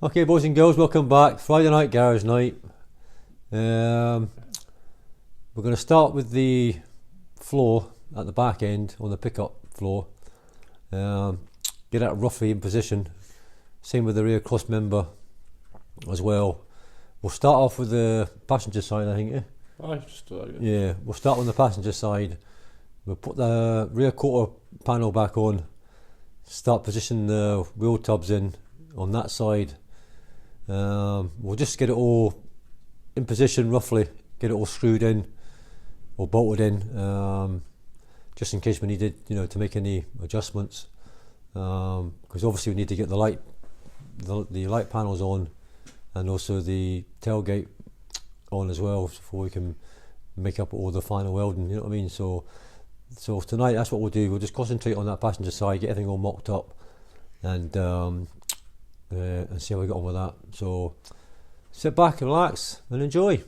Okay, boys and girls, welcome back. Friday night garage night. We're going to start with the floor at the back end on the pickup floor. Get it roughly in position. Same with the rear cross member as well. We'll start off with the passenger side, I think. Yeah, we'll start on the passenger side. We'll put the rear quarter panel back on. Start positioning the wheel tubs in on that side. We'll just get it all in position roughly, get it all screwed in or bolted in, just in case we needed, to make any adjustments. Because obviously we need to get the light panels on, and also the tailgate on as well, before we can make up all the final welding. You know what I mean? So tonight that's what we'll do. We'll just concentrate on that passenger side, get everything all mocked up, and see how we get on with that. So sit back and relax and enjoy.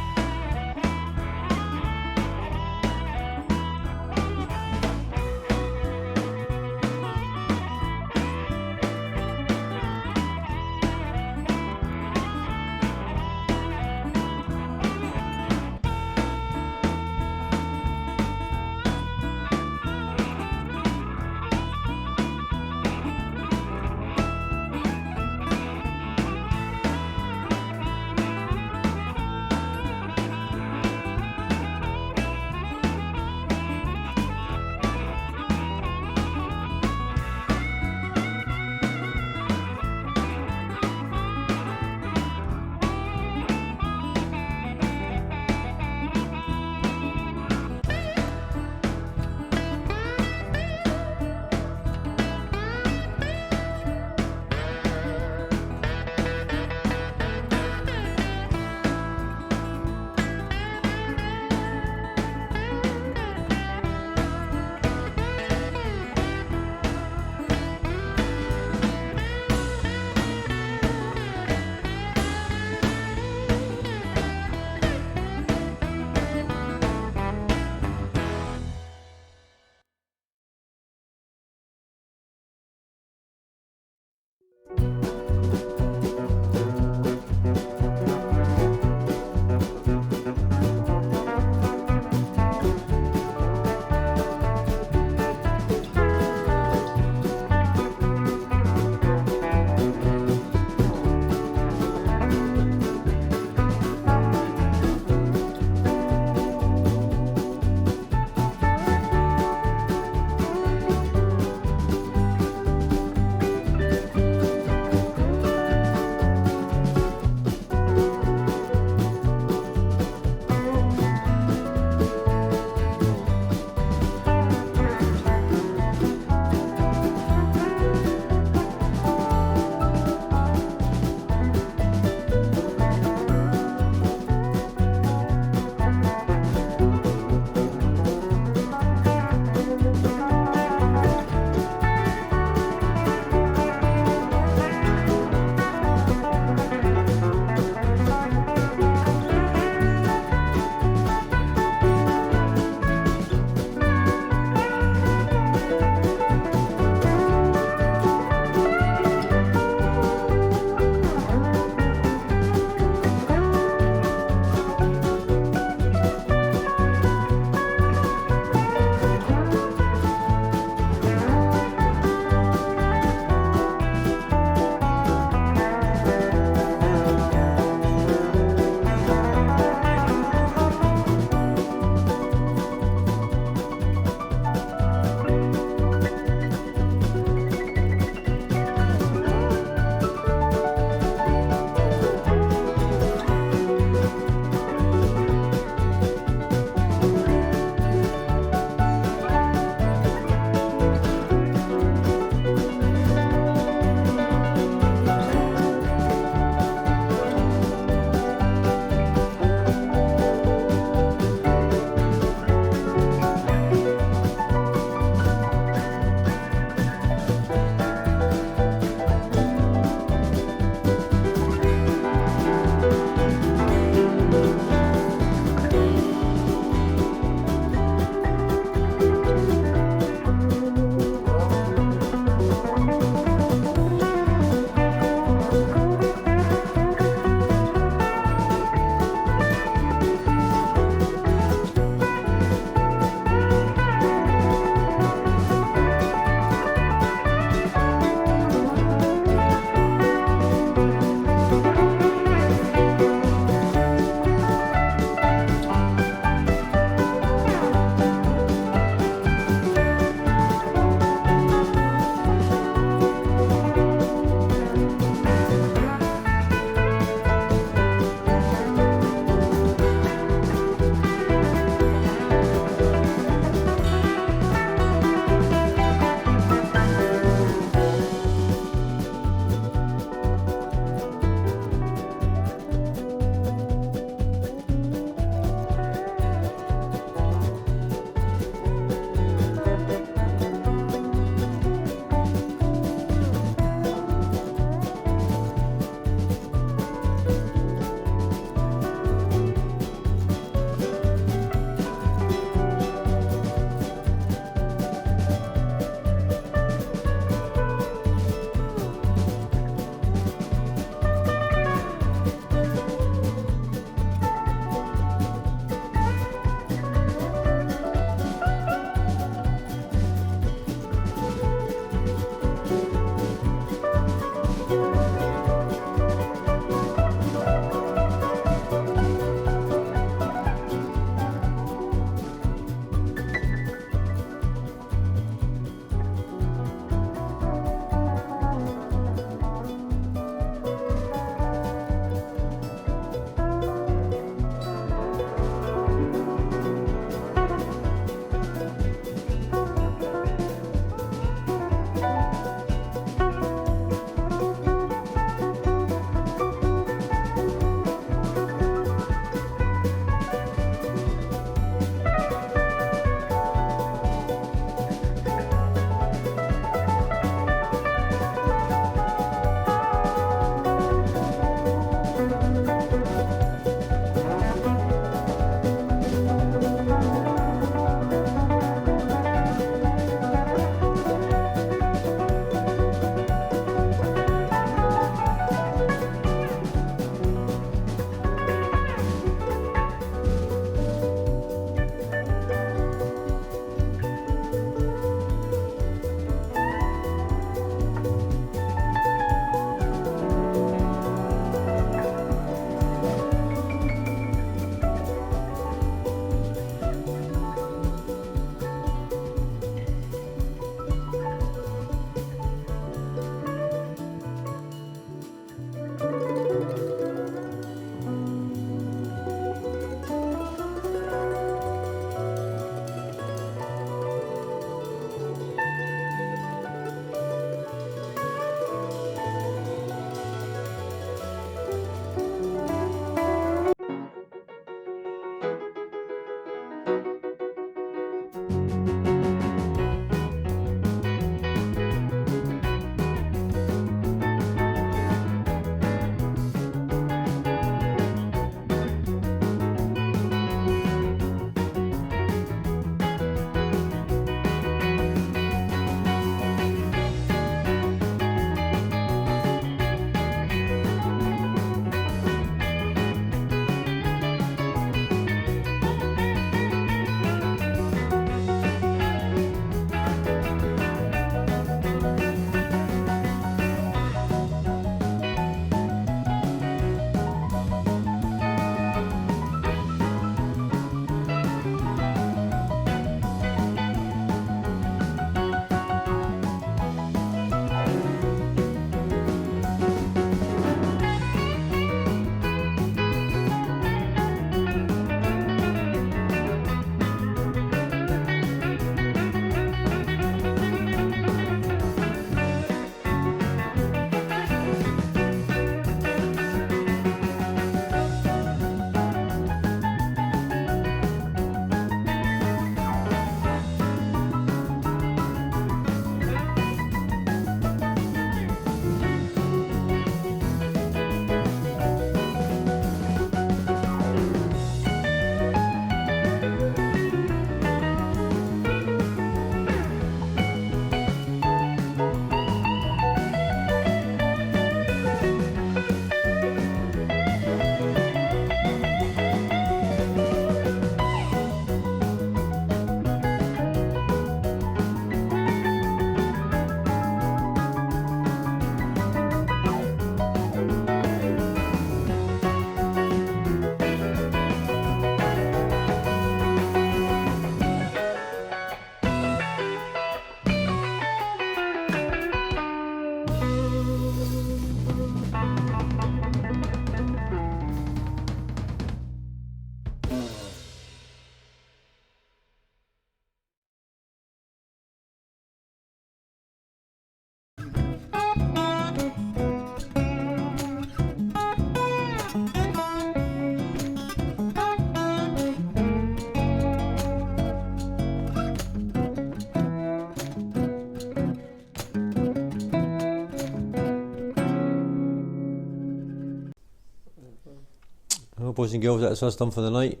Well, boys and girls, that's us done for the night.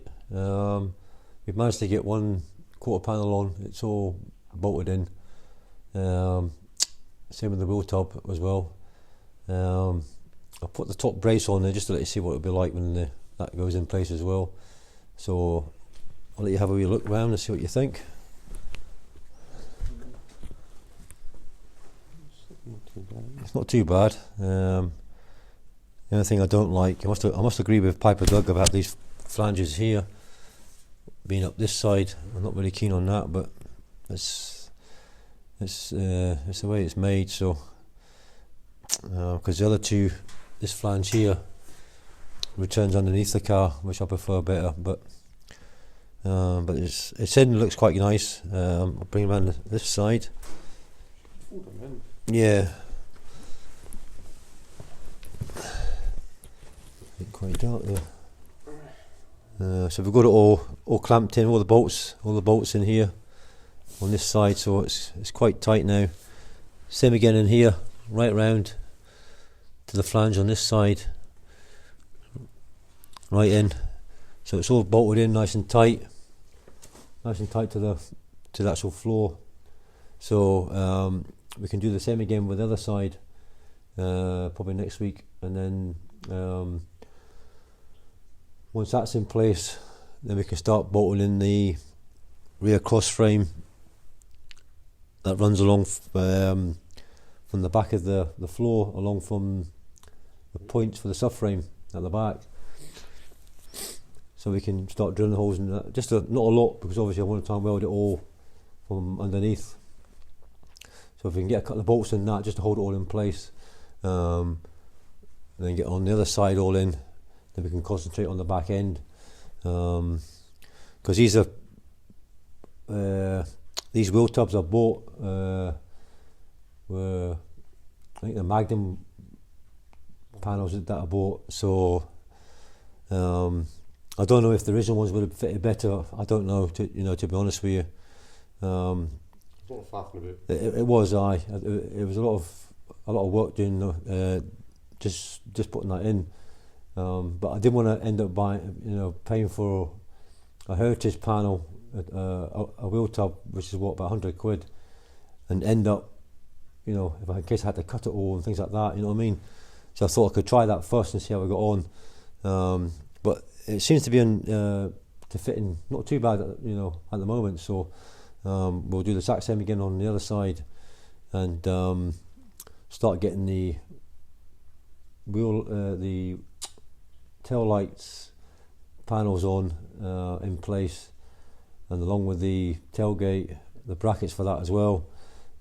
We've managed to get one quarter panel on. It's all bolted in. Same with the wheel tub as well. I'll put the top brace on there just to let you see what it'll be like when that goes in place as well. So I'll let you have a wee look around and see what you think. It's not too bad. The only thing I don't like, I must agree with Piper Doug about these flanges here being up this side. I'm not really keen on that, but it's the way it's made. So because the other two, this flange here returns underneath the car, which I prefer better. But its end looks quite nice. I'll bring it around this side. Yeah. Quite dark there. So we've got it all clamped in, all the bolts in here on this side, so it's quite tight now. Same again in here, right round to the flange on this side, right in. So it's all bolted in nice and tight to the actual floor. So we can do the same again with the other side, probably next week, and then once that's in place, then we can start bolting in the rear cross frame that runs along from the back of the floor, along from the points for the subframe at the back. So we can start drilling holes in that. Just not a lot, because obviously I want to try and weld it all from underneath. So if we can get a couple of bolts in that just to hold it all in place, and then get on the other side all in, then we can concentrate on the back end. Because these wheel tubs I bought were, I think, the Magnum panels that I bought. So I don't know if the original ones would have fitted better. I don't know, to be honest with you. It was a lot of work doing just putting that in. But I didn't want to end up paying for a Heritage panel, a wheel tub, which is about £100, and end up, in case I had to cut it all and things like that, you know what I mean? So I thought I could try that first and see how I got on. But it seems to be to fit in not too bad, at the moment. So we'll do the exact same again on the other side, and start getting the tail lights panels on in place, and along with the tailgate, the brackets for that as well,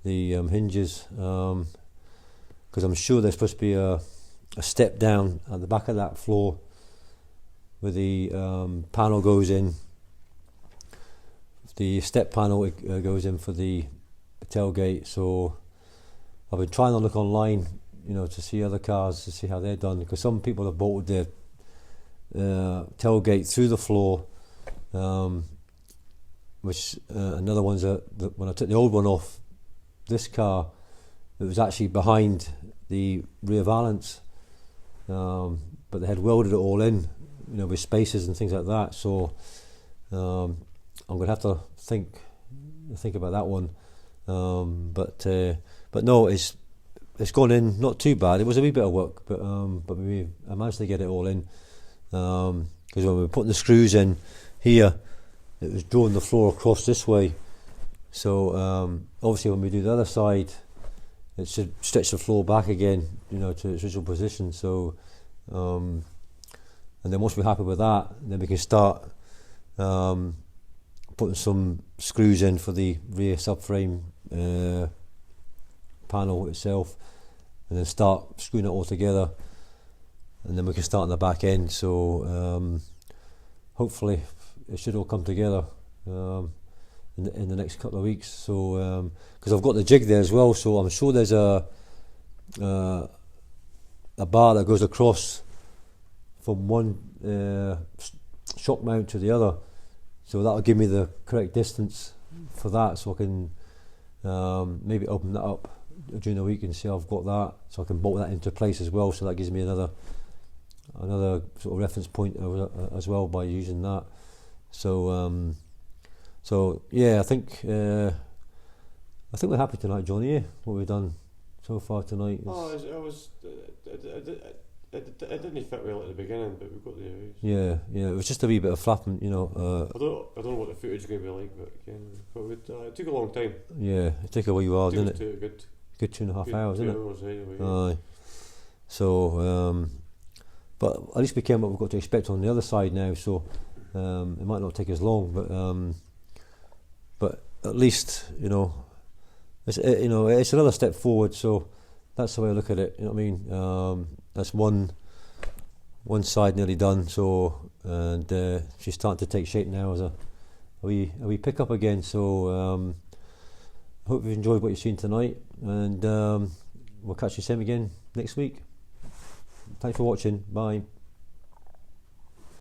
the hinges, because I'm sure there's supposed to be a step down at the back of that floor where the panel goes in. The step panel goes in for the tailgate. So I've been trying to look online, to see other cars, to see how they're done, because some people have bolted their tailgate through the floor, which another one's when I took the old one off this car, it was actually behind the rear valance, but they had welded it all in, with spacers and things like that. So I'm going to have to think about that one, but no, it's gone in not too bad. It was a wee bit of work, but I managed to get it all in, because when we were putting the screws in here, it was drawing the floor across this way. So obviously when we do the other side, it should stretch the floor back again, to its original position. So and then once we're happy with that, then we can start putting some screws in for the rear subframe panel itself, and then start screwing it all together, and then we can start on the back end. So hopefully it should all come together in the next couple of weeks. So because I've got the jig there as well, so I'm sure there's a bar that goes across from one shock mount to the other, so that'll give me the correct distance for that, so I can maybe open that up during the week and see I've got that, so I can bolt that into place as well. So that gives me another another sort of reference point as well by using that. So so yeah, I think we're happy tonight, Johnny. Yeah, what we've done so far tonight. It didn't fit well at the beginning, but we got there. Yeah, it was just a wee bit of flapping, I don't know what the footage is going to be like, but again, it took a long time. Yeah, it took a wee while, didn't it? Good 2.5 hours, didn't it? Anyway, Aye. So, but at least we came what we've got to expect on the other side now. So it might not take as long, but at least it's another step forward. So that's the way I look at it. You know what I mean? That's one side nearly done. So and she's starting to take shape now as a wee pick up again. So hope you've enjoyed what you've seen tonight, and we'll catch you same again next week. Thanks for watching. Bye.